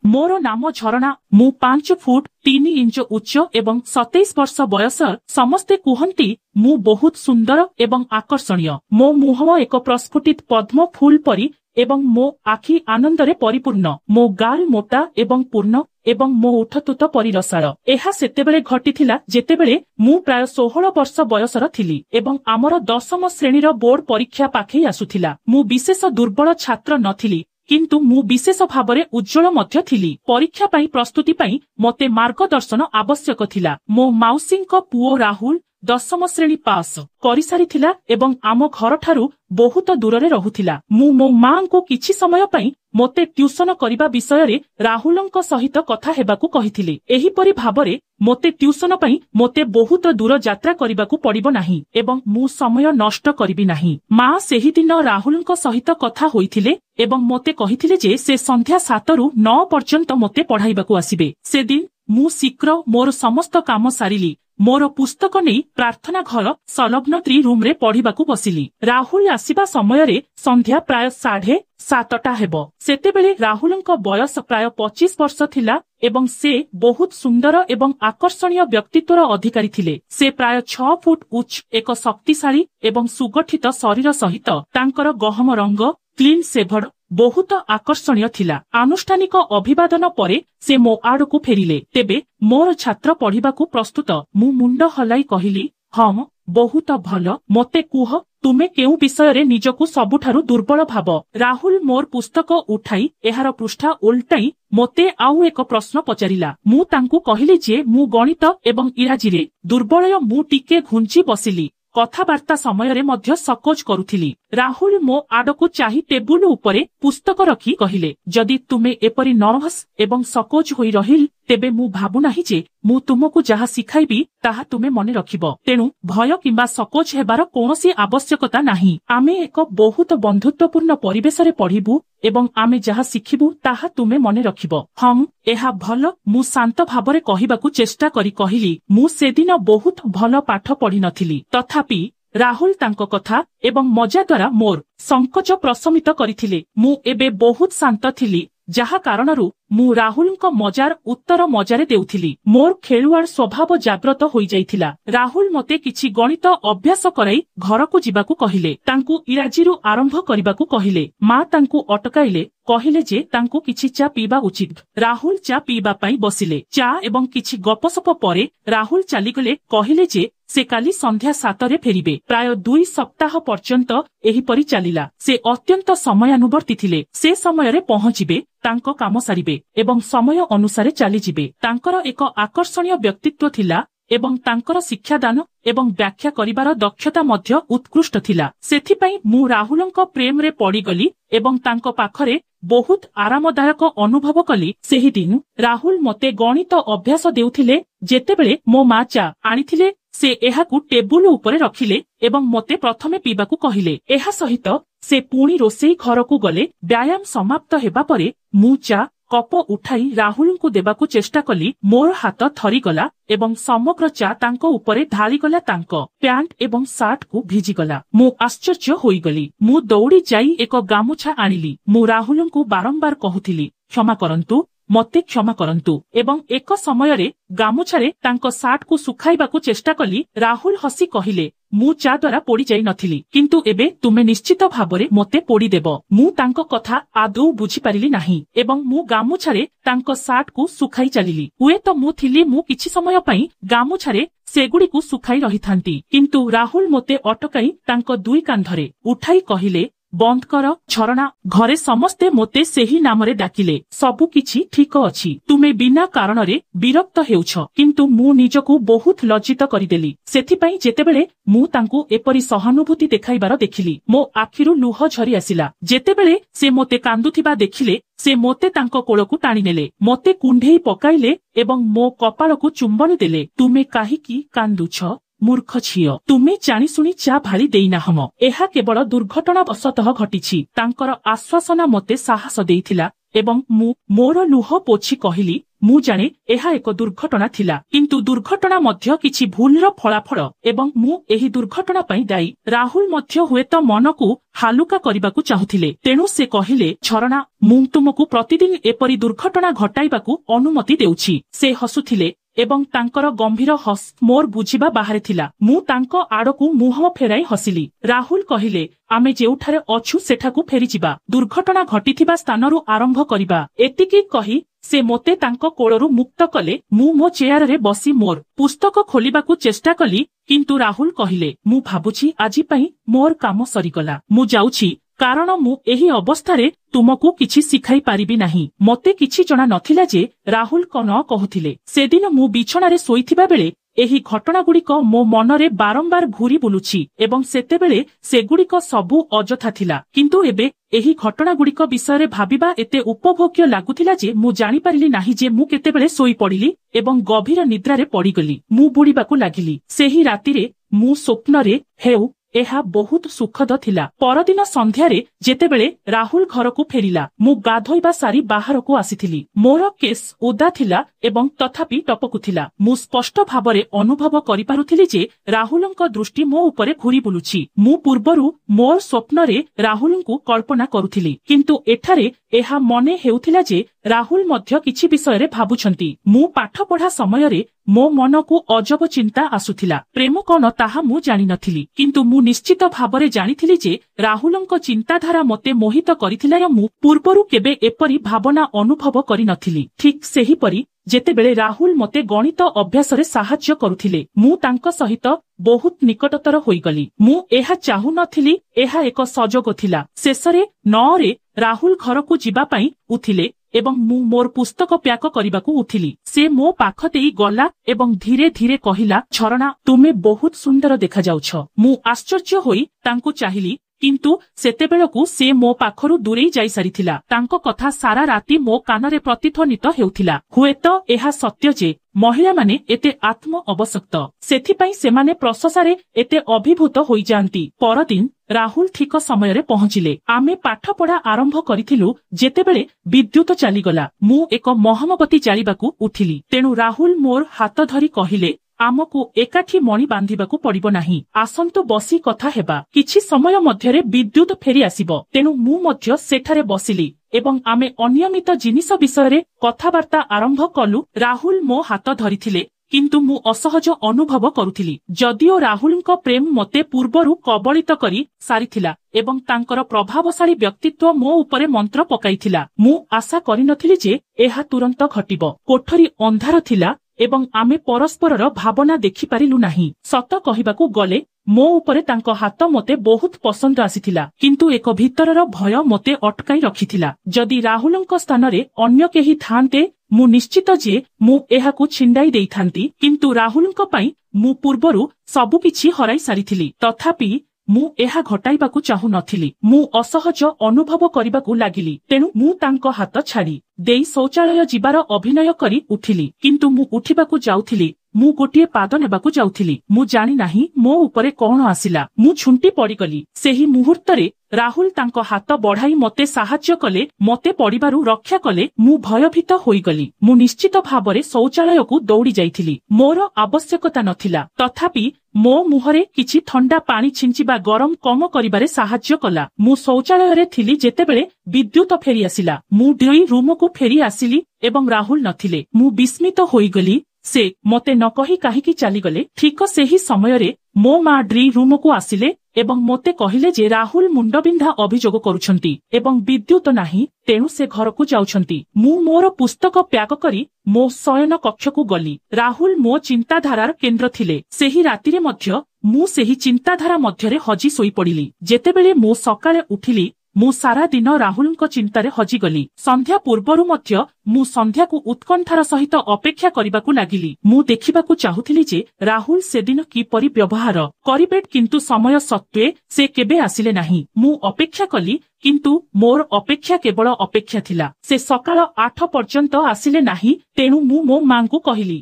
मोर नाम झरणा मु 5 foot 3 inch उच्च एवं 27 वर्ष बयस समस्ते कुहंती मु बहुत सुंदर एवं आकर्षणीय मो मुह एक प्रस्फुटित पद्म फूल परी एवं मो आखि आनंदरे परिपूर्ण मो गाल मोटा एवं पूर्ण एवं मो उठतुत परिरसाळ एहा सेतेबेले घटिथिला जेतेबेले मु प्राय 16 वर्ष बयसर थिली एवं आमर 10म श्रेणीर बोर्ड परीक्षा पाखे आसुथिला मु विशेष दुर्बल छात्र नथिली किंतु मु विशेष भावरे उज्जवल मध्य थिली परीक्षा पाई प्रस्तुति पाई मते मार्गदर्शन आवश्यक थिला मो माउसींक पुओ राहुल 10म श्रेणी पास करिसारिथिला एवं आम घर ठारू बहुत दूर रहुथिला मु मो मां को किछि समय पाई मोते ट्यूशन करिबा विषय रे राहुलंक सहित कथा हेबाकू कहिथिले एही परि भाबरे मोते ट्यूशन पाई मोते बहुत दूर यात्रा करिबाकू पड़िबो नाही एवं मु समय नष्ट करिबि नाही मां सेही दिन राहुलंक सहित कथा होइथिले एवं मोते कहिथिले जे से संध्या 7 रु 9 पर्यंत मोते पढाइबाकू आसीबे से दिन मु शीघ्र मोर समस्त काम सारिली मोर पुस्तक नहीं प्रार्थना घर संलग्न 3 रूम रे पढ़िबाकू बसिली राहुल आसीबा समय रे संध्या प्राय 7:30 हेबो सेतेबेले राहुलंक बयस प्राय 25 वर्ष थिला एवं से बहुत सुंदर एवं आकर्षणीय व्यक्तित्वर अधिकारी थिले से प्राय 6 फुट उच्च एक शक्तिशाली एवं सुगठित शरीर सहित तांकर गहम रंग क्लीन सेभड बहुत आकर्षणीय थिला आनुष्ठानिक अभिवादन परे से मो आड़कू फेरिले तेबे मोर छात्र पढ़िबाकू प्रस्तुत मु मुंड हलाई कहिली हम बहुत भल मते कुह तुमे केउ विषय रे निजकू सबुठारु दुर्बल भाव राहुल मोर पुस्तक उठाई एहार पृष्ठा उल्टाई मोते आउ एक प्रश्न पचारिला मु तांकू कहिली जे मु गणित एवं इंग्राजी रे दुर्बल मु टिके घुंची बसिली कथाबार्ता समय रे मध्य सकोच करुथिली राहुल मो आडकू चाही टेबुल उपरे पुस्तक रखी कहिले जदि तुमे एपरी नर्भस एवं सकोच होई रहिल तेबे मु भाबु नाही जे मु तुमको जहा सिखाइबी ताहा तुमे मने रखिबो तेणु भय किंबा सकोच हेबार कोनोसी आवश्यकता नाही आमे एक बहुत बंधुत्वपूर्ण परिवेश रे पढ़िबू एवं आमे जहा सिखिबू ताहा तुमे मने रखिबो हम एहा भल मु शांत भाबरे कहिबाकू चेष्टा करी कहिली मु सेदिन बहुत भल पाठ पढ़ी नथिली तथापि राहुल तांको कथा एवं मजा द्वारा मोर संकोच प्रशमित करिथिले मु एबे बहुत शांत थिली जहा कारणरू मु राहुलंक मजार उत्तर मजारे देउथिली मोर खेलुआर स्वभाव जाग्रत होई जाइथिला राहुल मते किछि गणित अभ्यास कराई घरकू जिबाकू कहिले तांकू इंग्राजीरू आरंभ करिबाकू कहिले मां तांकू अटकाइले कहिले जे तांकू किछि चा पीबा उचित राहुल चा पीबा पाई बसिले चा एवं किछि गपसप परे राहुल चालीगले कहिले जे से काली संध्या 7 रे फेरिबे प्राय 2 सप्ताह पर्यंत एही परि चालिला से अत्यंत समयानुवर्ती थिले से समय रे पहुंचिबे तांको काम सारिबे एवं समय अनुसारे चली जिबे तांकर एक आकर्षणीय व्यक्तित्व थिला एवं तांकर शिक्षादान एवं व्याख्या करिबार दक्षता मध्य उत्कृष्ट थिला सेथिपई मु राहुलंक प्रेम रे पड़ी गली एवं तांको पाखरे बहुत आरामदायक अनुभव कली सेही दिन राहुल मते गणित अभ्यास देउथिले जेतेबेले मो मा चा आनिथिले से एहाकू टेबुल उपरे रखिले एवं मते प्रथमे पीबाकू कहिले एहा सहित से पुणी रोसेई घरकू गले व्यायाम समाप्त हेबा परे मु चा कप उठाई राहुल को देबाकू चेष्टा कली मोर हाथ थरीगला एवं समग्र चा तांको उपरे ढालीगला तांको पैंट एवं सार्ट को भिजिगला मु आश्चर्य होईगली मु दौड़ी जाई एक गामुछा आनिली मु राहुल को बारंबार कहूथिली क्षमा करंतु मते क्षमा करंतु एवं एक समय रे गामुछारे तांको सार्ट को सुखाइबाकू चेष्टा कली राहुल हसी कहिले मु चा द्वारा पोड़ी जाई नथिली किंतु एबे तुमे निश्चित भाबरे मते पोड़ी देबो मु तांको कथा आदौ बुझी पारिली नाही एवं मु गामुछारे तांको सार्ट को सुखाई चलिली हुए तो मु थिली मु किछि समय पई गामुछारे सेगुडी को सुखाई रहिथांती किंतु राहुल मते अटकाई तांको दुई कांधरे उठाई कहिले बंद कर झरणा घरे समस्ते मोते सेही नामरे डाकिले सबु किछि ठीक अछि तुमे बिना कारण रे विरक्त हेउछ किंतु मु निजको बहुत लज्जित करिदेली सेथि पई जेतेबेले मु तांकू एपरी सहानुभूति देखाइबार देखिली मो आखिरु लुह झरी आसिला जेतेबेले से मोते कांदुथिबा देखिले से मोते तांको कोळकू टाणी नेले मोते कुंढेई पकाइले एवं मो कपाळकू चुंबन देले तुमे काहिकी कांदुछ मूर्ख छियो तुमे जानी सुनी चा भाली देइना हम एहा केवल दुर्घटना बशतः घटिछि तांकर आश्वासना मते साहस देइथिला ଏବଂ ମୁଁ ମୋର ଲୁହ ପୋଛି କହିଲି, ମୁଁ ଜାଣେ ଏହା ଏକ ଦୁର୍ଘଟଣା ଥିଲା, କିନ୍ତୁ ଦୁର୍ଘଟଣା ମଧ୍ୟ କିଛି ଭୁଲର ଫଳାଫଳ ଏବଂ ମୁଁ ଏହି ଦୁର୍ଘଟଣା ପାଇଁ ଦାୟୀ। ରାହୁଲ ମଧ୍ୟ ହୁଏତ ମନକୁ ହାଲୁକା କରିବାକୁ ଚାହୁଁଥିଲେ, ତେଣୁ ସେ କହିଲେ, ଝରଣା, ମୁଁ ତୁମକୁ ପ୍ରତିଦିନ ଏପରି ଦୁର୍ଘଟଣା ଘଟାଇବାକୁ ଅନୁମତି ଦେଉଛି। ସେ ହସୁଥିଲେ ଏବଂ ତାଙ୍କର ଗମ୍ଭୀର ହସ ମୋର ବୁଝିବା ବାହାରେ ଥିଲା। ମୁଁ ତାଙ୍କ ଆଡକୁ ମୁହଁ ଫେରାଇ ହସିଲି। ରାହୁଲ କହିଲେ, ଆମେ ଯେଉଁଠାରେ ଅଛୁ ସେଠାକୁ ଫେରିଯିବା, ଦୁର୍ଘଟଣା ଘଟିଥିବା ସ୍ଥାନରୁ ଆରମ୍ଭ କରିବା। ଏତିକି କହି ସେ ମୋତେ ତାଙ୍କ କୋଳରୁ ମୁକ୍ତ କଲେ। ମୁଁ ମୋ ଚେୟାରରେ ବସି ମୋର ପୁସ୍ତକ ଖୋଲିବାକୁ ଚେଷ୍ଟା କଲି, କିନ୍ତୁ ରାହୁଲ କହିଲେ, ମୁଁ ଭାବୁଛି ଆଜି ପାଇଁ ମୋର କାମ ସରିଗଲା। ମୁଁ ଯାଉଛି, କାରଣ ମୁଁ ଏହି ଅବସ୍ଥାରେ ତୁମକୁ କିଛି ଶିଖାଇ ପାରିବି ନାହିଁ। ମୋତେ କିଛି ଜଣା ନଥିଲା ଯେ ରାହୁଲ କଣ କହୁଥିଲେ। ସେଦିନ ମୁଁ ବିଛଣାରେ ଶୋଇଥିବା ବେଳେ ଏହି ଘଟଣାଗୁଡ଼ିକ ମୋ ମନରେ ବାରମ୍ବାର ଘୁରି ବୁଲୁଛି ଏବଂ ସେତେବେଳେ ସେଗୁଡ଼ିକ ସବୁ ଅଯଥା ଥିଲା। କିନ୍ତୁ ଏବେ ଏହି ଘଟଣାଗୁଡ଼ିକ ବିଷୟରେ ଭାବିବା ଏତେ ଉପଭୋଗ୍ୟ ଲାଗୁଥିଲା ଯେ ମୁଁ ଜାଣିପାରିଲି ନାହିଁ ଯେ ମୁଁ କେତେବେଳେ ଶୋଇପଡ଼ିଲି ଏବଂ ଗଭୀର ନିଦ୍ରାରେ ପଡ଼ିଗଲି। ମୁଁ ବୁଡ଼ିବାକୁ ଲାଗିଲି। ସେହି ରାତିରେ ମୁଁ ସ୍ୱପ୍ନରେ ହେଉ ଏହା ବହୁତ ସୁଖଦ ଥିଲା। ପରଦିନ ସନ୍ଧ୍ୟାରେ ଯେତେବେଳେ ରାହୁଲ ଘରକୁ ଫେରିଲା, ମୁଁ ଗାଧୋଇବା ସାରି ବାହାରକୁ ଆସିଥିଲି। ମୋର କେଶ ଓଦା ଥିଲା ଏବଂ ତଥାପି ଟପକୁଥିଲା। ମୁଁ ସ୍ପଷ୍ଟ ଭାବରେ ଅନୁଭବ କରିପାରୁଥିଲି ଯେ ରାହୁଲଙ୍କ ଦୃଷ୍ଟି ମୋ ଉପରେ ଘୁରି ବୁଲୁଛି। ମୁଁ ପୂର୍ବରୁ ମୋର ସ୍ୱପ୍ନରେ ରାହୁଲଙ୍କୁ କଳ୍ପନା କରୁଥିଲି, କିନ୍ତୁ ଏଠାରେ ଏହା ମନେ ହେଉଥିଲା ଯେ ରାହୁଲ ମଧ୍ୟ କିଛି ବିଷୟରେ ଭାବୁଛନ୍ତି। ମୁଁ ପାଠ ପଢା ସମୟରେ ମୋ ମନକୁ ଅଜବ ଚିନ୍ତା ଆସୁଥିଲା। ପ୍ରେମ କଣ ତାହା ମୁଁ ଜାଣିନଥିଲି, କିନ୍ତୁ ମୁଁ ନିଶ୍ଚିତ ଭାବରେ ଜାଣିଥିଲି ଯେ ରାହୁଲଙ୍କ ଚିନ୍ତାଧାରା ମୋତେ ମୋହିତ କରିଥିଲା। ମୁଁ ପୂର୍ବରୁ କେବେ ଏପରି ଭାବନା ଅନୁଭବ କରିନଥିଲି। ଠିକ୍ ସେହିପରି ଯେତେବେଳେ ରାହୁଲ ମୋତେ ଗଣିତ ଅଭ୍ୟାସରେ ସାହାଯ୍ୟ କରୁଥିଲେ, ମୁଁ ତାଙ୍କ ସହିତ ବହୁତ ନିକଟତର ହୋଇଗଲି। ମୁଁ ଏହା ଚାହୁଁନଥିଲି, ଏହା ଏକ ସଜୋଗ ଥିଲା। ଶେଷରେ 9ରେ ରାହୁଲ ଘରକୁ ଯିବା ପାଇଁ ଉଠିଲେ ଏବଂ ମୁଁ ମୋର ପୁସ୍ତକ ପ୍ୟାକ କରିବାକୁ ଉଠିଲି। ସେ ମୋ ପାଖ ଦେଇ ଗଲା ଏବଂ ଧୀରେ ଧୀରେ କହିଲା, ଝରଣା, ତୁମେ ବହୁତ ସୁନ୍ଦର ଦେଖାଯାଉଛ। ମୁଁ ଆଶ୍ଚର୍ଯ୍ୟ ହୋଇ ତାଙ୍କୁ ଚାହିଁଲି, କିନ୍ତୁ ସେତେବେଳକୁ ସେ ମୋ ପାଖରୁ ଦୂରେଇ ଯାଇସାରିଥିଲା। ତାଙ୍କ କଥା ସାରା ରାତି ମୋ କାନରେ ପ୍ରତିଧ୍ୱନିତ ହେଉଥିଲା। ହୁଏତ ଏହା ସତ୍ୟ ଯେ ମହିଳାମାନେ ଏତେ ଆତ୍ମ ଅବସକ୍ତ, ସେଥିପାଇଁ ସେମାନେ ପ୍ରଶଂସାରେ ଏତେ ଅଭିଭୂତ ହୋଇଯାଆନ୍ତି। ପରଦିନ ରାହୁଲ ଠିକ ସମୟରେ ପହଞ୍ଚିଲେ। ଆମେ ପାଠପଢା ଆରମ୍ଭ କରିଥିଲୁ ଯେତେବେଳେ ବିଦ୍ୟୁତ ଚାଲିଗଲା। ମୁଁ ଏକ ମହମବତୀ ଜାଳିବାକୁ ଉଠିଲି, ତେଣୁ ରାହୁଲ ମୋର ହାତ ଧରି କହିଲେ, ଆମକୁ ଏକାଠି ମଣି ବାନ୍ଧିବାକୁ ପଡିବ ନାହିଁ, ଆସନ୍ତୁ ବସି କଥା ହେବା। କିଛି ସମୟ ମଧ୍ୟରେ ବିଦ୍ୟୁତ ଫେରି ଆସିବ, ତେଣୁ ମୁଁ ମଧ୍ୟ ସେଠାରେ ବସିଲି ଏବଂ ଆମେ ଅନିୟମିତ ଜିନିଷ ବିଷୟରେ କଥାବାର୍ତ୍ତା ଆରମ୍ଭ କଲୁ। ରାହୁଲ ମୋ ହାତ ଧରିଥିଲେ, କିନ୍ତୁ ମୁଁ ଅସହଜ ଅନୁଭବ କରୁଥିଲି। ଯଦିଓ ରାହୁଲଙ୍କ ପ୍ରେମ ମୋତେ ପୂର୍ବରୁ କବଳିତ କରି ସାରିଥିଲା ଏବଂ ତାଙ୍କର ପ୍ରଭାବଶାଳୀ ବ୍ୟକ୍ତିତ୍ୱ ମୋ ଉପରେ ମନ୍ତ୍ର ପକାଇଥିଲା, ମୁଁ ଆଶା କରିନଥିଲି ଯେ ଏହା ତୁରନ୍ତ ଘଟିବ। କୋଠରୀ ଅନ୍ଧାର ଥିଲା ଏବଂ ଆମେ ପରସ୍ପରର ଭାବନା ଦେଖିପାରିଲୁ ନାହିଁ। ସତ କହିବାକୁ ଗଲେ ମୋ ଉପରେ ତାଙ୍କ ହାତ ମୋତେ ବହୁତ ପସନ୍ଦ ଆସିଥିଲା, କିନ୍ତୁ ଏକ ଭିତରର ଭୟ ମୋତେ ଅଟକାଇ ରଖିଥିଲା। ଯଦି ରାହୁଲଙ୍କ ସ୍ଥାନରେ ଅନ୍ୟ କେହି ଥାନ୍ତେ, ମୁଁ ନିଶ୍ଚିତ ଯେ ମୁଁ ଏହାକୁ ଛିଣ୍ଡାଇ ଦେଇଥାନ୍ତି, କିନ୍ତୁ ରାହୁଲଙ୍କ ପାଇଁ ମୁଁ ପୂର୍ବରୁ ସବୁକିଛି ହରାଇ ସାରିଥିଲି। ତଥାପି ମୁଁ ଏହା ଘଟାଇବାକୁ ଚାହୁଁନଥିଲି। ମୁଁ ଅସହଜ ଅନୁଭବ କରିବାକୁ ଲାଗିଲି, ତେଣୁ ମୁଁ ତାଙ୍କ ହାତ ଛାଡ଼ି ଦେଇ ଶୌଚାଳୟ ଯିବାର ଅଭିନୟ କରି ଉଠିଲି। କିନ୍ତୁ ମୁଁ ଉଠିବାକୁ ଯାଉଥିଲି, ମୁଁ ଗୋଟିଏ ପାଦ ନେବାକୁ ଯାଉଥିଲି। ମୁଁ ଜାଣି ନାହିଁ ମୋ ଉପରେ କଣ ଆସିଲା। ମୁଁ ଝୁଣ୍ଟି ପଡ଼ିଗଲି। ସେହି ମୁହୂର୍ତ୍ତରେ ରାହୁଲ ତାଙ୍କ ହାତ ବଢାଇ ମୋତେ ସାହାଯ୍ୟ କଲେ, ମୋତେ ପଡ଼ିବାରୁ ରକ୍ଷା କଲେ। ମୁଁ ଭୟଭୀତ ହୋଇଗଲି। ମୁଁ ନିଶ୍ଚିତ ଭାବରେ ଶୌଚାଳୟକୁ ଦୌଡ଼ି ଯାଇଥିଲି। ମୋର ଆବଶ୍ୟକତା ନଥିଲା, ତଥାପି ମୋ ମୁହଁରେ କିଛି ଥଣ୍ଡା ପାଣି ଛିଞ୍ଚିବା ଗରମ କମ କରିବାରେ ସାହାଯ୍ୟ କଲା। ମୁଁ ଶୌଚାଳୟରେ ଥିଲି ଯେତେବେଳେ ବିଦ୍ୟୁତ ଫେରି ଆସିଲା। ମୁଁ ଡ୍ରଇଁ ରୁମକୁ ଫେରି ଆସିଲି ଏବଂ ରାହୁଲ ନଥିଲେ। ମୁଁ ବିସ୍ମିତ ହୋଇଗଲି। ସେ ମୋତେ ନ କହି କାହିଁକି ଚାଲିଗଲେ। ଠିକ ସେହି ସମୟରେ ମୋ ମା ଡ୍ରଇଁ ରୁମକୁ ଆସିଲେ ଏବଂ ମୋତେ କହିଲେ ଯେ ରାହୁଲ ମୁଣ୍ଡବିନ୍ଧା ଅଭିଯୋଗ କରୁଛନ୍ତି ଏବଂ ବିଦ୍ୟୁତ ନାହିଁ, ତେଣୁ ସେ ଘରକୁ ଯାଉଛନ୍ତି। ମୁଁ ମୋର ପୁସ୍ତକ ପ୍ୟାକ କରି ମୋ ଶୟନ କକ୍ଷକୁ ଗଲି। ରାହୁଲ ମୋ ଚିନ୍ତାଧାରାର କେନ୍ଦ୍ର ଥିଲେ। ସେହି ରାତିରେ ମଧ୍ୟ ମୁଁ ସେହି ଚିନ୍ତାଧାରା ମଧ୍ୟରେ ହଜି ଶୋଇପଡ଼ିଲି। ଯେତେବେଳେ ମୁଁ ସକାଳେ ଉଠିଲି, ମୁଁ ସାରା ଦିନ ରାହୁଲଙ୍କ ଚିନ୍ତାରେ ହଜିଗଲି। ସନ୍ଧ୍ୟା ପୂର୍ବରୁ ମଧ୍ୟ ମୁଁ ସନ୍ଧ୍ୟାକୁ ଉତ୍କଣ୍ଠାର ସହିତ ଅପେକ୍ଷା କରିବାକୁ ଲାଗିଲି। ମୁଁ ଦେଖିବାକୁ ଚାହୁଁଥିଲି ଯେ ରାହୁଲ ସେଦିନ କିପରି ବ୍ୟବହାର କରିବେ, କିନ୍ତୁ ସମୟ ସତ୍ତ୍ୱେ ସେ କେବେ ଆସିଲେ ନାହିଁ। ମୁଁ ଅପେକ୍ଷା କଲି, କିନ୍ତୁ ମୋର ଅପେକ୍ଷା କେବଳ ଅପେକ୍ଷା ଥିଲା। ସେ ସକାଳ 8 ପର୍ଯ୍ୟନ୍ତ ଆସିଲେ ନାହିଁ, ତେଣୁ ମୁଁ ମୋ ମାଙ୍କୁ କହିଲି,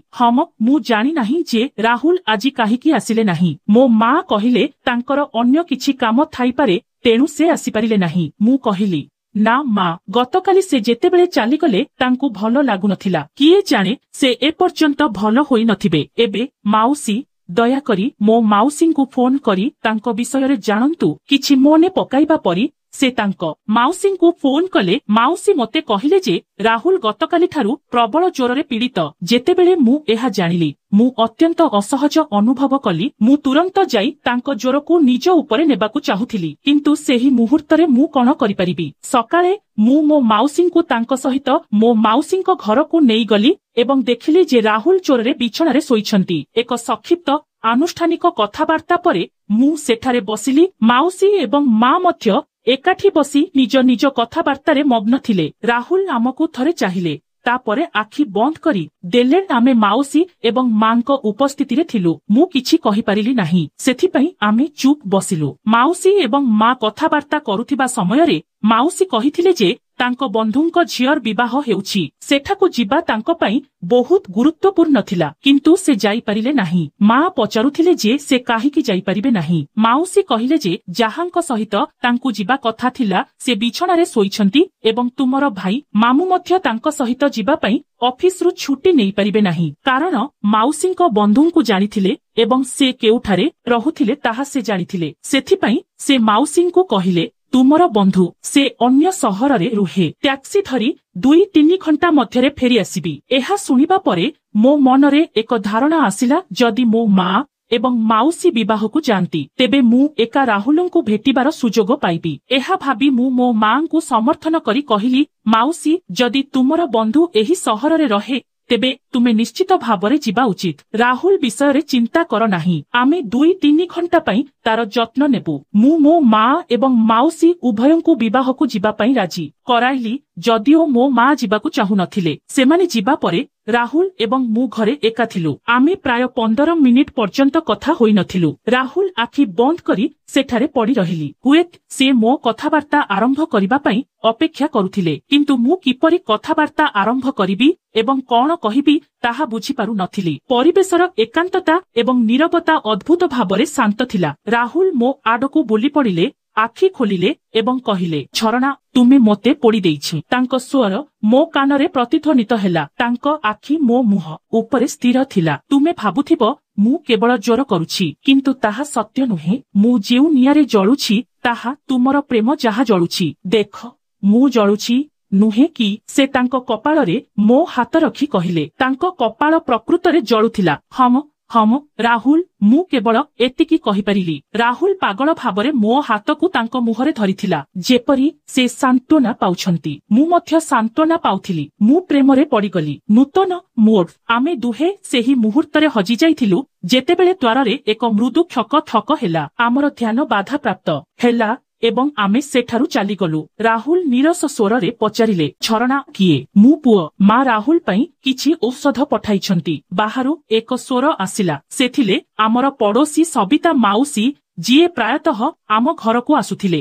ମୁଁ ଜାଣି ନାହିଁ ଯେ ରାହୁଲ ଆଜି କାହିଁକି ଆସିଲେ ନାହିଁ। ମୋ ମା କହିଲେ ତାଙ୍କର ଅନ୍ୟ କିଛି କାମ ଥାଇପାରେ, ତେଣୁ ସେ ଆସିପାରିଲେ ନାହିଁ। ମୁଁ କହିଲି, ନା ମା, ଗତକାଲି ସେ ଯେତେବେଳେ ଚାଲିଗଲେ ତାଙ୍କୁ ଭଲ ଲାଗୁନଥିଲା। କିଏ ଜାଣେ ସେ ଏପର୍ଯ୍ୟନ୍ତ ଭଲ ହୋଇନଥିବେ। ଏବେ ମାଉସୀ, ଦୟାକରି ମୋ ମାଉସୀଙ୍କୁ ଫୋନ କରି ତାଙ୍କ ବିଷୟରେ ଜାଣନ୍ତୁ। କିଛି ମନେ ପକାଇବା ପରି ସେ ତାଙ୍କ ମାଉସୀଙ୍କୁ ଫୋନ କଲେ। ମାଉସୀ ମୋତେ କହିଲେ ଯେ ରାହୁଲ ଗତକାଲିଠାରୁ ପ୍ରବଳ ଜ୍ୱରରେ ପୀଡ଼ିତ। ଯେତେବେଳେ ମୁଁ ଏହା ଜାଣିଲି ମୁଁ ଅତ୍ୟନ୍ତ ଅସହଜ ଅନୁଭବ କଲି। ମୁଁ ତୁରନ୍ତ ଯାଇ ତାଙ୍କ ଜ୍ୱରକୁ ନିଜ ଉପରେ ନେବାକୁ ଚାହୁଁଥିଲି, କିନ୍ତୁ ସେହି ମୁହୂର୍ତ୍ତରେ ମୁଁ କଣ କରିପାରିବି। ସକାଳେ ମୁଁ ମୋ ମାଉସୀଙ୍କୁ ତାଙ୍କ ସହିତ ମୋ ମାଉସୀଙ୍କ ଘରକୁ ନେଇଗଲି ଏବଂ ଦେଖିଲି ଯେ ରାହୁଲ ଜ୍ୱରରେ ବିଛଣାରେ ଶୋଇଛନ୍ତି। ଏକ ସଂକ୍ଷିପ୍ତ ଆନୁଷ୍ଠାନିକ କଥାବାର୍ତ୍ତା ପରେ ମୁଁ ସେଠାରେ ବସିଲି। ମାଉସୀ ଏବଂ ମା ମଧ୍ୟ ଏକାଠି ବସି ନିଜ ନିଜ କଥାବାର୍ତ୍ତାରେ ମଗ୍ନ ଥିଲେ। ରାହୁଲ ଆମକୁ ଥରେ ଚାହିଁଲେ, ତାପରେ ଆଖି ବନ୍ଦ କରି ଦେଲେ। ଆମେ ମାଉସୀ ଏବଂ ମାଙ୍କ ଉପସ୍ଥିତିରେ ଥିଲୁ। ମୁଁ କିଛି କହିପାରିଲି ନାହିଁ, ସେଥିପାଇଁ ଆମେ ଚୁପ୍ ବସିଲୁ। ମାଉସୀ ଏବଂ ମା କଥାବାର୍ତ୍ତା କରୁଥିବା ସମୟରେ ମାଉସୀ କହିଥିଲେ ଯେ ତାଙ୍କ ବନ୍ଧୁଙ୍କ ଝିଅର ବିବାହ ହେଉଛି। ସେଠାକୁ ଯିବା ତାଙ୍କ ପାଇଁ ବହୁତ ଗୁରୁତ୍ୱପୂର୍ଣ୍ଣ ଥିଲା, କିନ୍ତୁ ସେ ଯାଇପାରିଲେ ନାହିଁ। ମା ପଚାରୁଥିଲେ ଯେ ସେ କାହିଁକି ଯାଇପାରିବେ ନାହିଁ। ମାଉସୀ କହିଲେ ଯେ ଯାହାଙ୍କ ସହିତ ତାଙ୍କୁ ଯିବା କଥା ଥିଲା ସେ ବିଛଣାରେ ଶୋଇଛନ୍ତି ଏବଂ ତୁମର ଭାଇ ମାମୁଁ ମଧ୍ୟ ତାଙ୍କ ସହିତ ଯିବା ପାଇଁ ଅଫିସରୁ ଛୁଟି ନେଇପାରିବେ ନାହିଁ, କାରଣ ମାଉସୀଙ୍କ ବନ୍ଧୁଙ୍କୁ ଜାଣିଥିଲେ ଏବଂ ସେ କେଉଁଠାରେ ରହୁଥିଲେ ତାହା ସେ ଜାଣିଥିଲେ। ସେଥିପାଇଁ ସେ ମାଉସୀଙ୍କୁ କହିଲେ, ତୁମର ବନ୍ଧୁ ସେ ଅନ୍ୟ ସହରରେ ରୁହେ, ଟ୍ୟାକ୍ସି ଧରି 2-3 ଘଣ୍ଟା ମଧ୍ୟରେ ଫେରି ଆସିବି। ଏହା ଶୁଣିବା ପରେ ମୋ ମନରେ ଏକ ଧାରଣା ଆସିଲା, ଯଦି ମୋ ମା ଏବଂ ମାଉସୀ ବିବାହକୁ ଯାଆନ୍ତି ତେବେ ମୁଁ ଏକା ରାହୁଲଙ୍କୁ ଭେଟିବାର ସୁଯୋଗ ପାଇବି। ଏହା ଭାବି ମୁଁ ମୋ ମାଙ୍କୁ ସମର୍ଥନ କରି କହିଲି, ମାଉସୀ, ଯଦି ତୁମର ବନ୍ଧୁ ଏହି ସହରରେ ରହେ ତେବେ ତୁମେ ନିଶ୍ଚିତ ଭାବରେ ଯିବା ଉଚିତ। ରାହୁଲ ବିଷୟରେ ଚିନ୍ତା କର ନାହିଁ, ଆମେ 2-3 ଘଣ୍ଟା ପାଇଁ ତାର ଯତ୍ନ ନେବୁ। ମୁଁ ମୋ ମା ଏବଂ ମାଉସୀ ଉଭୟଙ୍କୁ ବିବାହକୁ ଯିବା ପାଇଁ ରାଜି କରାଇଲି। ଯଦିଓ ମୋ ମା ଯିବାକୁ ଚାହୁଁନଥିଲେ। ସେମାନେ ଯିବା ପରେ ରାହୁଲ ଏବଂ ମୁଁ ଘରେ ଏକା ଥିଲୁ। ଆମେ ପ୍ରାୟ 15 ମିନିଟ୍ ପର୍ଯ୍ୟନ୍ତ କଥା ହୋଇନଥିଲୁ। ରାହୁଲ ଆଖି ବନ୍ଦ କରି ସେଠାରେ ପଡ଼ି ରହିଲି। ହୁଏତ ସେ ମୋ କଥାବାର୍ତ୍ତା ଆରମ୍ଭ କରିବା ପାଇଁ ଅପେକ୍ଷା କରୁଥିଲେ, କିନ୍ତୁ ମୁଁ କିପରି କଥାବାର୍ତ୍ତା ଆରମ୍ଭ କରିବି ଏବଂ କଣ କହିବି ତାହା ବୁଝିପାରୁ ନଥିଲି। ପରିବେଶର ଏକାନ୍ତତା ଏବଂ ନୀରବତା ଅଦ୍ଭୁତ ଭାବରେ ଶାନ୍ତ ଥିଲା। ରାହୁଲ ମୋ ଆଡ଼କୁ ବୁଲି ପଡ଼ିଲେ, ଆଖି ଖୋଲିଲେ ଏବଂ କହିଲେ, ଝରଣା, ତୁମେ ମୋତେ ପୋଡ଼ି ଦେଇଛି। ତାଙ୍କ ସ୍ୱର ମୋ କାନରେ ପ୍ରତିଧ୍ୱନିତ ହେଲା। ତାଙ୍କ ଆଖି ମୋ ମୁହଁ ଉପରେ ସ୍ଥିର ଥିଲା। ତୁମେ ଭାବୁଥିବ ମୁଁ କେବଳ ଜ୍ୱର କରୁଛି, କିନ୍ତୁ ତାହା ସତ୍ୟ ନୁହେଁ। ମୁଁ ଯେଉଁ ନିଆଁରେ ଜଳୁଛି ତାହା ତୁମର ପ୍ରେମ ଯାହା ଜଳୁଛି। ଦେଖ, ମୁଁ ଜଳୁଛି ନୁହେଁ କି? ସେ ତାଙ୍କ କପାଳରେ ମୋ ହାତ ରଖି କହିଲେ। ତାଙ୍କ କପାଳ ପ୍ରକୃତରେ ଜଳୁଥିଲା। ହମ ରାହୁଲ, ମୁଁ କେବଳ ଏତିକି କହିପାରିଲି। ରାହୁଲ ପାଗଳ ଭାବରେ ମୋ ହାତକୁ ତାଙ୍କ ମୁହଁରେ ଧରିଥିଲା, ଯେପରି ସେ ସାନ୍ତ୍ୱନା ପାଉଛନ୍ତି। ମୁଁ ମଧ୍ୟ ସାନ୍ତ୍ୱନା ପାଉଥିଲି। ମୁଁ ପ୍ରେମରେ ପଡ଼ିଗଲି। ନୂତନ ମୋଡ। ଆମେ ଦୁହେଁ ସେହି ମୁହୂର୍ତ୍ତରେ ହଜିଯାଇଥିଲୁ ଯେତେବେଳେ ଦ୍ୱାରରେ ଏକ ମୃଦୁ ଠକ ଠକ ହେଲା। ଆମର ଧ୍ୟାନ ବାଧାପ୍ରାପ୍ତ ହେଲା ଏବଂ ଆମେ ସେଠାରୁ ଚାଲିଗଲୁ। ରାହୁଲ ନୀରସ ସ୍ୱରରେ ପଚାରିଲେ, ଝରଣା କିଏ? ମୁଁ ପୁଅ। ମା ରାହୁଲ ପାଇଁ କିଛି ଔଷଧ ପଠାଇଛନ୍ତି। ବାହାରୁ ଏକ ସ୍ୱର ଆସିଲା। ସେ ଥିଲେ ଆମର ପଡ଼ୋଶୀ ସବିତା ମାଉସୀ, ଯିଏ ପ୍ରାୟତଃ ଆମ ଘରକୁ ଆସୁଥିଲେ।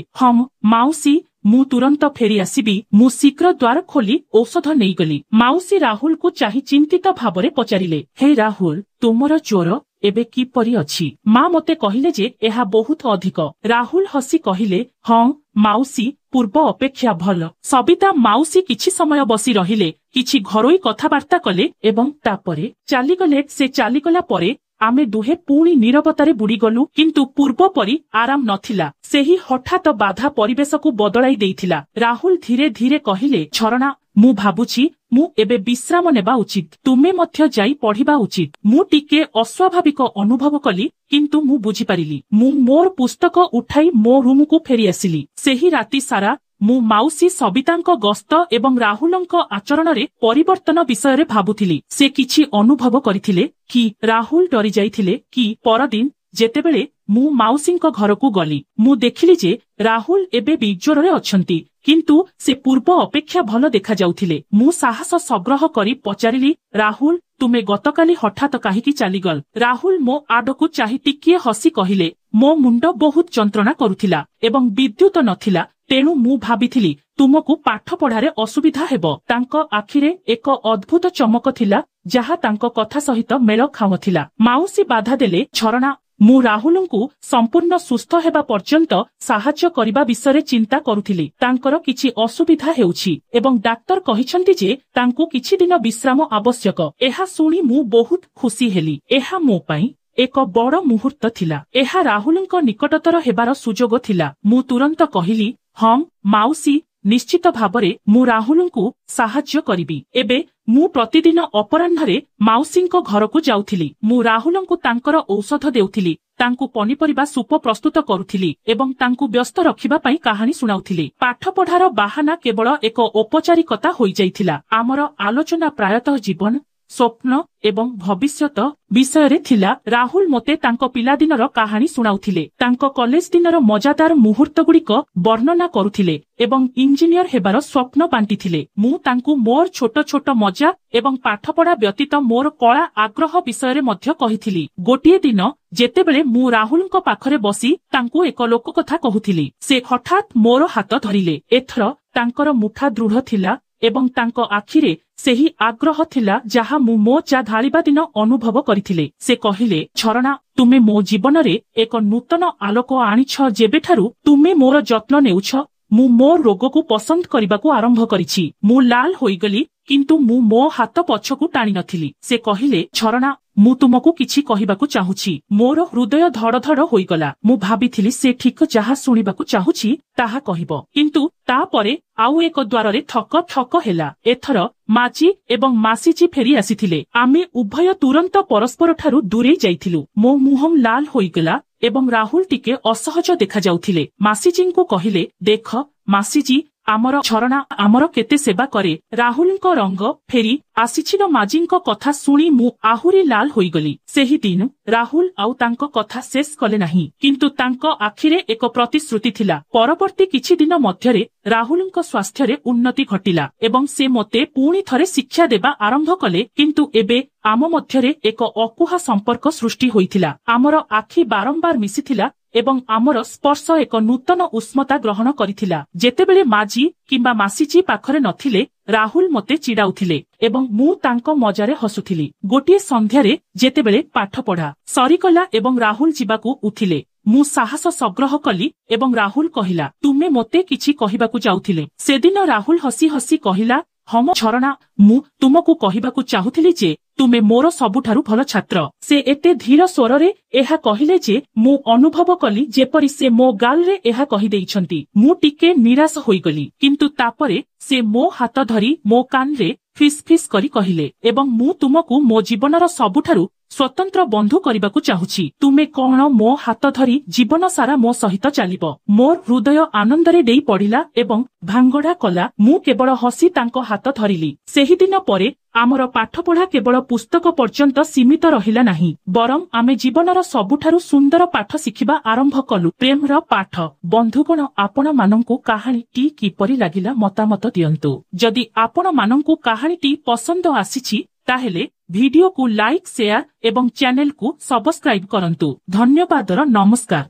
ମାଉସୀ, ମୁଁ ତୁରନ୍ତ ଫେରି ଆସିବି। ମୁଁ ଶୀଘ୍ର ଦ୍ୱାର ଖୋଲି ଔଷଧ ନେଇଗଲି। ମାଉସୀ ରାହୁଲକୁ ଚାହିଁ ଚିନ୍ତିତ ଭାବରେ ପଚାରିଲେ, ହେ ରାହୁଲ, ତୁମର ଜ୍ୱର ଏବେ କିପରି ଅଛି? ମା ମୋତେ କହିଲେ ଯେ ଏହା ବହୁତ ଅଧିକ। ରାହୁଲ ହସି କହିଲେ, ହଁ ମାଉସୀ, ପୂର୍ବ ଅପେକ୍ଷା ଭଲ। ସବିତା ମାଉସୀ କିଛି ସମୟ ବସି ରହିଲେ, କିଛି ଘରୋଇ କଥାବାର୍ତ୍ତା କଲେ ଏବଂ ତାପରେ ଚାଲିଗଲେ। ସେ ଚାଲିଗଲା ପରେ ଆମେ ଦୁହେଁ ପୁଣି ନୀରବତାରେ ବୁଡ଼ିଗଲୁ, କିନ୍ତୁ ପୂର୍ବ ପରି ଆରାମ ନଥିଲା। ସେହି ହଠାତ୍ ବାଧା ପରିବେଶକୁ ବଦଳାଇ ଦେଇଥିଲା। ରାହୁଲ ଧୀରେ ଧୀରେ କହିଲେ, ଝରଣା, ମୁଁ ଭାବୁଛି ମୁଁ ଏବେ ବିଶ୍ରାମ ନେବା ଉଚିତ। ତୁମେ ମଧ୍ୟ ଯାଇ ପଢ଼ିବା ଉଚିତ। ମୁଁ ଟିକେ ଅସ୍ୱାଭାବିକ ଅନୁଭବ କଲି, କିନ୍ତୁ ମୁଁ ବୁଝିପାରିଲି। ମୁଁ ମୋର ପୁସ୍ତକ ଉଠାଇ ମୋ ରୁମକୁ ଫେରି ଆସିଲି। ସେହି ରାତି ସାରା ମୁଁ ମାଉସୀ ସବିତାଙ୍କ ଗସ୍ତ ଏବଂ ରାହୁଲଙ୍କ ଆଚରଣରେ ପରିବର୍ତ୍ତନ ବିଷୟରେ ଭାବୁଥିଲି। ସେ କିଛି ଅନୁଭବ କରିଥିଲେ କି? ରାହୁଲ ଡରି ଯାଇଥିଲେ କି? ପରଦିନ ଯେତେବେଳେ ମୁଁ ମାଉସୀଙ୍କ ଘରକୁ ଗଲି, ମୁଁ ଦେଖିଲି ଯେ ରାହୁଲ ଏବେ ବି ଜ୍ୱରରେ ଅଛନ୍ତି, କିନ୍ତୁ ସେ ପୂର୍ବ ଅପେକ୍ଷା ଭଲ ଦେଖାଯାଉଥିଲେ। ମୁଁ ସାହସ ସଂଗ୍ରହ କରି ପଚାରିଲି, ରାହୁଲ, ତୁମେ ଗତକାଲି ହଠାତ୍ କାହିଁକି ଚାଲିଗଲ? ରାହୁଲ ମୋ ଆଡ଼କୁ ଚାହିଁ ଟିକିଏ ହସି କହିଲେ, ମୋ ମୁଣ୍ଡ ବହୁତ ଯନ୍ତ୍ରଣା କରୁଥିଲା ଏବଂ ବିଦ୍ୟୁତ ନଥିଲା, ତେଣୁ ମୁଁ ଭାବିଥିଲି ତୁମକୁ ପାଠ ପଢ଼ାରେ ଅସୁବିଧା ହେବ। ତାଙ୍କ ଆଖିରେ ଏକ ଅଦ୍ଭୁତ ଚମକ ଥିଲା, ଯାହା ତାଙ୍କ କଥା ସହିତ ମେଳ ଖାଉନଥିଲା। ମାଉସୀ ବାଧା ଦେଲେ, ଝରଣା, मु राहुलଙ୍କୁ संपूर्ण सुस्थ हेबा पर्यंत साहाय्य करिबा विषय चिंता करुथिली। तांकर किछि असुविधा हेउछि एवं डाक्टर कहिसंती जे तांकु किछि दिन विश्राम आवश्यक। एहा सुनी मु बहुत खुशी हेली। एहा मो पई एक बड़ मुहूर्त थिला। एहा राहुलଙ୍କ निकटतर हेबार सुजोग थिला। मु तुरंत कहिली हम माउसी निश्चित भाबरे मु राहुलଙ୍କୁ साहाय्य करिबि। एबे मु प्रतिदिन अपराह्नरे माउसीଙ୍କ घरକୁ जाउथिली। मु राहुलଙ୍କୁ तांकर औषध देउथिली, तांकु पनिपरिबा सूप प्रस्तुत करुथिली एवं तांकु व्यस्त रखिबा पई कहानी सुनाउथिली। पाठ पढ़ार बाहाना केवल एक औपचारिकता होई जाइथिला। आमर आलोचना प्रायतः जीवन, स्वप्न एवं भविष्यत विषय थिला। राहुल मते तांको पिलादिनर कहानी सुनाउथिले, तांको कॉलेज दिनर मजादार मुहूर्त गुड़िक वर्णना करुथिले एवं इंजीनियर हेबार स्वप्न बांटिथिले। मु तांकु मोर छोट छोट मजा एवं पाठपढ़ा व्यतीत मोर कला आग्रह विषय मध्य कहिथिली। गोटिए दिन जेतेबेले मु राहुलଙ୍କ पाखरे बसी तांकु एक लोक कथा कहुथिली, से हठात मोर हाथ धरिले। एथर तांकर मुठा दृढ़ थिला एवं तांको आखिरे सेही आग्रह थिला जहा मु मो चा ढालिबा दिन अनुभव करिथिले। से कहिले, झरणा तुमे मो जीवन रे एक नूतन आलोक आनिछ। जेबेठारु तुमे मोर जत्न नेउछ, मु मो रोग को पसंद करबाकू आरंभ करिछि। मु लाल होइगली किंतु मु मो हाथ पछकू टाणी नथिली। से कहिले, झरणा मु तुमको किछि कहिबाकू चाहुछि। मोर हृदय धड़ धड़ होइगला। मु भाबिथिली से ठीक जहा सुनिबाकू चाहुछि ताहा कहिबो, किंतु तापरे आउ एक द्वार रे ठक ठक हेला। एथर माची एवं मासीची फेरी आसीथिले। आमे उभय तुरंत परस्पर ठारू दूरे जाइथिलु। मो मुहम लाल होइगला एवं राहुल टिके असहज देखा जाउथिले। मासीजींको कहिले, देख मासीजी आमर झरणा आमर केते सेवा करे। राहुलଙ୍କ रंग फेरी आसीछिलो। माजींको कथा सुनी मु आहुरी लाल होइगली। सेही दिन राहुल आउ तांको कथा शेष कले नाही, किंतु तांको आखिरे एक प्रतिश्रुति थिला। परवर्ती किछि दिन मध्यरे राहुलଙ୍କ स्वास्थ्य रे उन्नति घटिला एवं से मते पुणी थरे शिक्षा देबा आरंभ कले। किंतु एबे आम मध्यरे एक अकुहा संपर्क सृष्टि होइथिला। आमर आखि बारंबार मिसिथिला एवं आमर स्पर्श एक नूतन उष्मता ग्रहण करिथिला। जेतेबेले माजी किंबा मासीजी पाखरे नथिले राहुल मते चिडाउथिले एवं मु तांको मजारे हसुथिली। गोटिए संध्यारे जेतेबेले पाठ पढ़ा सरीगला एवं राहुल जीवाकू उठिले, मु साहस संग्रह कली एवं राहुल कहिला, तुमे मते किछि कहिबाकू जाउथिले। सेदिन राहुल हसी हसी कहिला, हम झरणा मु तुमको कहिबाकू चाहुथिली जे तुमे मोर सबुठारु भल छात्र। से एते धीर स्वररे एहा कहिले जे मु अनुभव कली जेपरि से मो गाल रे एहा कहि देइछंती। मु टिके निराश होइगली, किंतु तापरे से मो हाथ धरी मो कान रे फिस फिस करी कहिले, एवं मु तुमको मो जीवनर सबुठारु स्वतंत्र बंधु करबाकू चाहुछि। तुमे कोन मो हाथ धरी जीवन सारा मो सहित चलिबो। मोर हृदय आनंदरे देई पड़िला एवं भांगड़ा कला। मु केवल हसी तांको हाथ धरिली। सेही दिन परे आमर पाठ पढ़ा केवल पुस्तक पर्यंत सीमित रहिला नाही, बरम आमे जीवनर सबुठारु सुंदर पाठ शिखिबा आरंभ कलु, प्रेमर पाठ। बंधुगण, आपण मानंकु कहानीटी किपरि लागिला मतामत दियंतु। जदि आपण मानंकु कहानीटी पसंद आसीछि ताहेले वीडियो को लाइक, शेयर एवं चैनल को सब्सक्राइब करंतु। धन्यवादर नमस्कार।